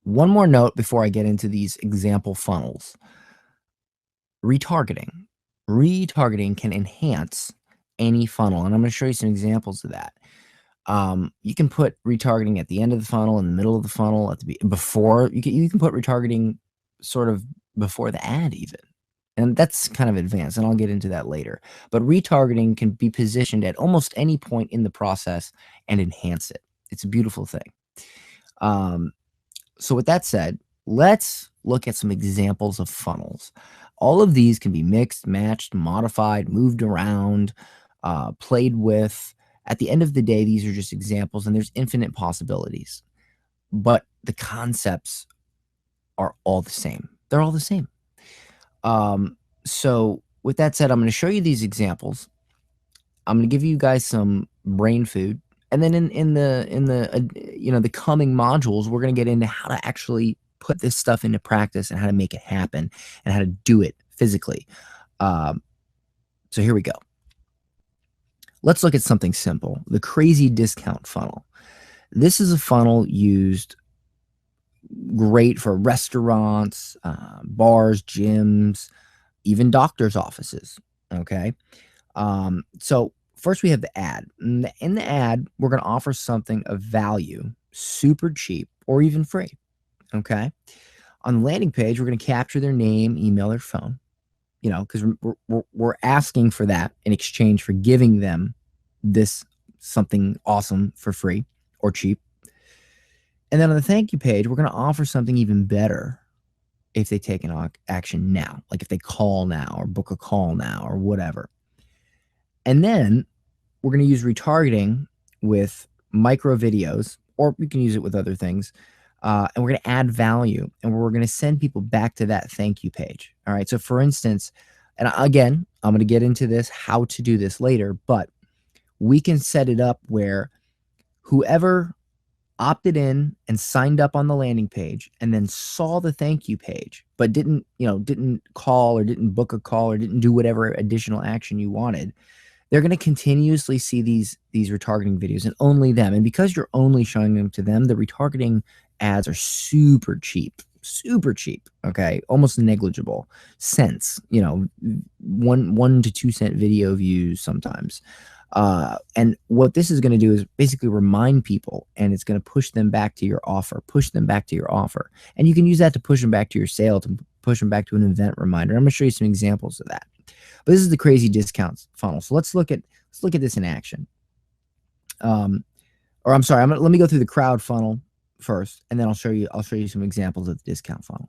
One more note before I get into these example funnels. Retargeting. Retargeting can enhance any funnel, and I'm going to show you some examples of that. You can put retargeting at the end of the funnel, in the middle of the funnel, at the before. You can put retargeting sort of before the ad even, and that's kind of advanced, and I'll get into that later. But retargeting can be positioned at almost any point in the process and enhance it. It's a beautiful thing. So with that said, let's look at some examples of funnels. All of these can be mixed, matched, modified, moved around, played with. At the end of the day, these are just examples, and there's infinite possibilities. But the concepts are all the same. They're all the same. So with that said, I'm going to show you these examples. I'm going to give you guys some brain food, and then in the coming modules, we're going to get into how to actually put this stuff into practice and how to make it happen and how to do it physically. So here we go. Let's look at something simple, the crazy discount funnel. This is a funnel used great for restaurants, bars, gyms, even doctors' offices, okay? So first we have the ad. In the ad, we're going to offer something of value, super cheap, or even free, okay? On the landing page, we're going to capture their name, email, or phone, because we're asking for that in exchange for giving them this something awesome for free or cheap. And then on the thank you page, we're going to offer something even better if they take an action now, like if they call now or book a call now or whatever. And then we're going to use retargeting with micro videos, or we can use it with other things. And we're going to add value, and we're going to send people back to that thank you page. All right. So for instance, and again, I'm going to get into this, how to do this later, but we can set it up where whoever opted in and signed up on the landing page and then saw the thank you page, but didn't call or didn't book a call or didn't do whatever additional action you wanted, they're going to continuously see these retargeting videos, and only them. And because you're only showing them to them, the retargeting ads are super cheap, okay, almost negligible, cents, 1 to 2 cent video views sometimes. And what this is going to do is basically remind people, and it's going to push them back to your offer, And you can use that to push them back to your sale, to push them back to an event reminder. I'm going to show you some examples of that. But this is the crazy discounts funnel. So let's look at this in action. Or I'm sorry, let me go through the crowd funnel first, and then I'll show you some examples of the discount funnel.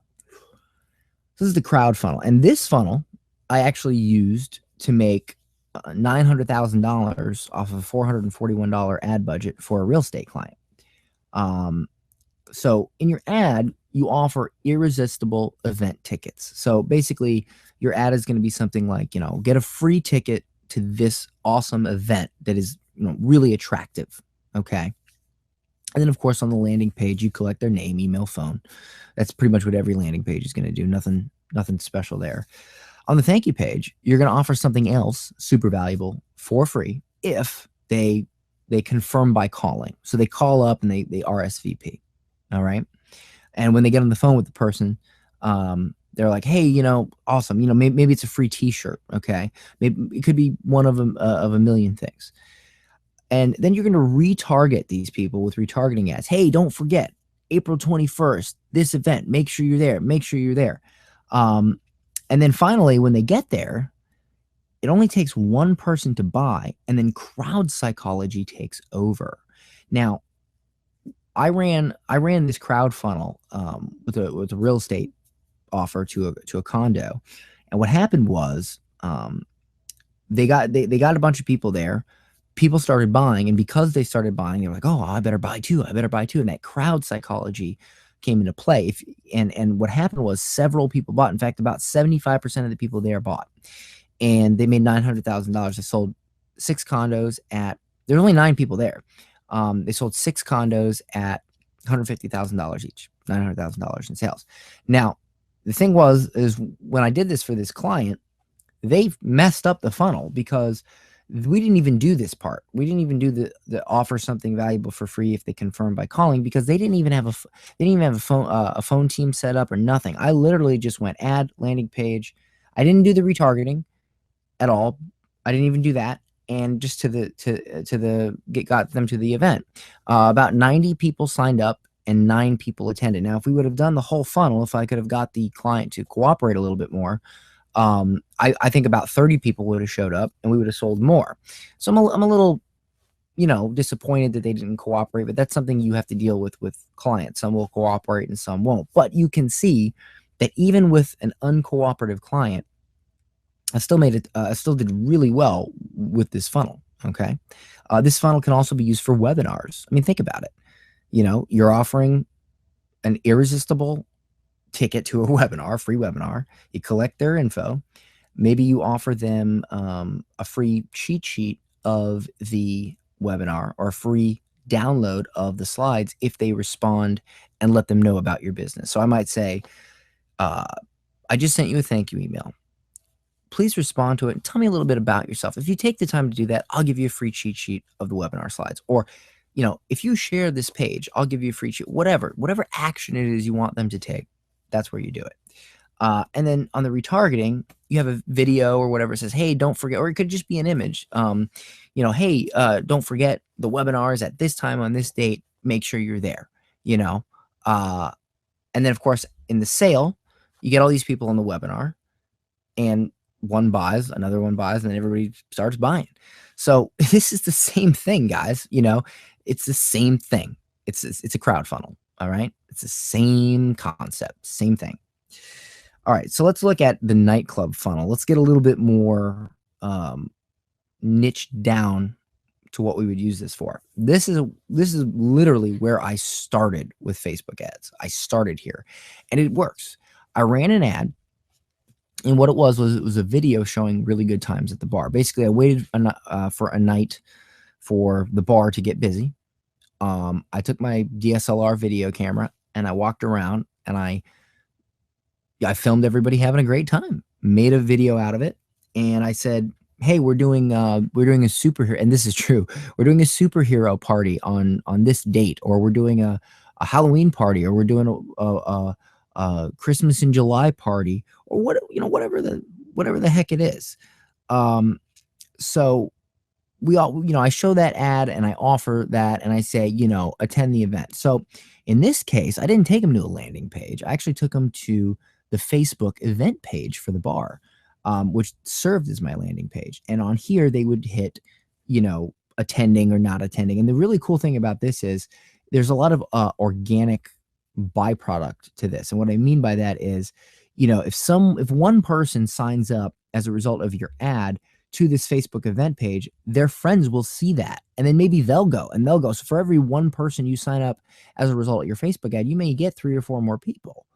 So this is the crowd funnel, and this funnel I actually used to make $900,000 off of a $441 ad budget for a real estate client. So in your ad, you offer irresistible event tickets. So basically, your ad is going to be something like, get a free ticket to this awesome event that is, really attractive. Okay. And then, of course, on the landing page, you collect their name, email, phone. That's pretty much what every landing page is going to do. Nothing special there. On the thank you page, you're going to offer something else super valuable for free if they confirm by calling. So they call up and they RSVP. All right. And when they get on the phone with the person, they're like, hey, awesome. Maybe it's a free t-shirt. Okay. Maybe it could be one of a million things. And then you're going to retarget these people with retargeting ads. Hey, don't forget, April 21st, this event, make sure you're there. And then finally, when they get there, it only takes one person to buy, and then crowd psychology takes over. Now, I ran this crowd funnel with a real estate offer to a condo, and what happened was they got a bunch of people there. People started buying, and because they started buying, they were like, "Oh, I better buy too. And that crowd psychology came into play. And what happened was several people bought. In fact, about 75% of the people there bought, and they made $900,000. They sold 6 condos at. There were only 9 people there. They sold 6 condos at $150,000 each, $900,000 in sales. Now, the thing is when I did this for this client, they messed up the funnel because We didn't even do this part. We didn't even do the offer something valuable for free if they confirm by calling, because they didn't even have a phone team set up or nothing. I literally just went add landing page. I didn't do the retargeting at all. I didn't even do that. And just got them to the event. About 90 people signed up and 9 people attended. Now, if we would have done the whole funnel, if I could have got the client to cooperate a little bit more, I think about 30 people would have showed up and we would have sold more. So I'm a little, disappointed that they didn't cooperate, but that's something you have to deal with clients. Some will cooperate and some won't. But you can see that even with an uncooperative client, I still made it. I still did really well with this funnel. Okay, this funnel can also be used for webinars. I mean, think about it. You're offering an irresistible ticket to a webinar, free webinar. You collect their info. Maybe you offer them a free cheat sheet of the webinar or a free download of the slides if they respond and let them know about your business. So I might say, I just sent you a thank you email. Please respond to it and tell me a little bit about yourself. If you take the time to do that, I'll give you a free cheat sheet of the webinar slides. Or, if you share this page, I'll give you a free sheet. Whatever action it is you want them to take, that's where you do it. And then on the retargeting, you have a video or whatever. It says, hey, don't forget, or it could just be an image. Hey, don't forget the webinar is at this time on this date. Make sure you're there, and then of course in the sale, you get all these people on the webinar and one buys, another one buys, and then everybody starts buying. So this is the same thing, guys. It's the same thing. It's a crowd funnel. All right. It's the same concept, same thing. All right, so let's look at the nightclub funnel. Let's get a little bit more niched down to what we would use this for. This is literally where I started with Facebook ads. I started here, and it works. I ran an ad, and what it was a video showing really good times at the bar. Basically, I waited for a night for the bar to get busy. I took my DSLR video camera and I walked around and I filmed everybody having a great time, made a video out of it. And I said, hey, we're doing a superhero, and this is true. We're doing a superhero party on this date, or we're doing a Halloween party, or we're doing a Christmas in July party, or whatever the heck it is. So we all, I show that ad and I offer that and I say, attend the event. So in this case, I didn't take them to a landing page. I actually took them to the Facebook event page for the bar, which served as my landing page. And on here, they would hit, attending or not attending. And the really cool thing about this is there's a lot of organic byproduct to this. And what I mean by that is, if one person signs up as a result of your ad to this Facebook event page, their friends will see that. And then maybe they'll go. So for every one person you sign up as a result of your Facebook ad, you may get 3 or 4 more people.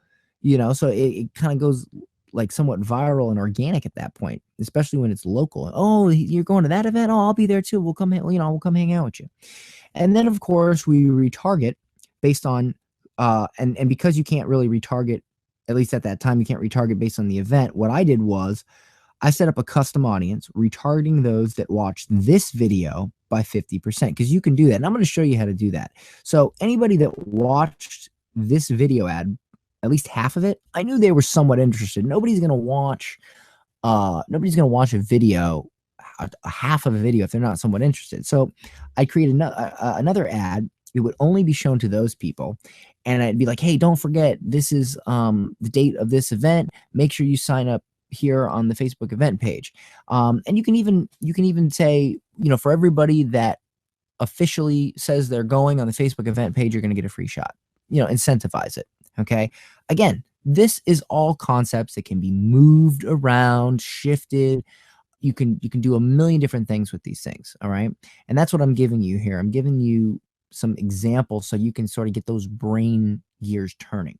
So it kind of goes like somewhat viral and organic at that point, especially when it's local. Oh, you're going to that event? Oh, I'll be there too. We'll come hang out with you. And then of course we retarget based on, and because you can't really retarget, at least at that time, you can't retarget based on the event. What I did was I set up a custom audience, retargeting those that watched this video by 50%, because you can do that. And I'm going to show you how to do that. So anybody that watched this video ad, at least half of it, I knew they were somewhat interested. Nobody's going to watch a video, a half of a video, if they're not somewhat interested. So I created another ad. It would only be shown to those people. And I'd be like, hey, don't forget, this is the date of this event. Make sure you sign up here on the Facebook event page. And you can even say, for everybody that officially says they're going on the Facebook event page, you're going to get a free shot. Incentivize it. Okay. Again, this is all concepts that can be moved around, shifted. You can do a million different things with these things. All right. And that's what I'm giving you here. I'm giving you some examples so you can sort of get those brain gears turning.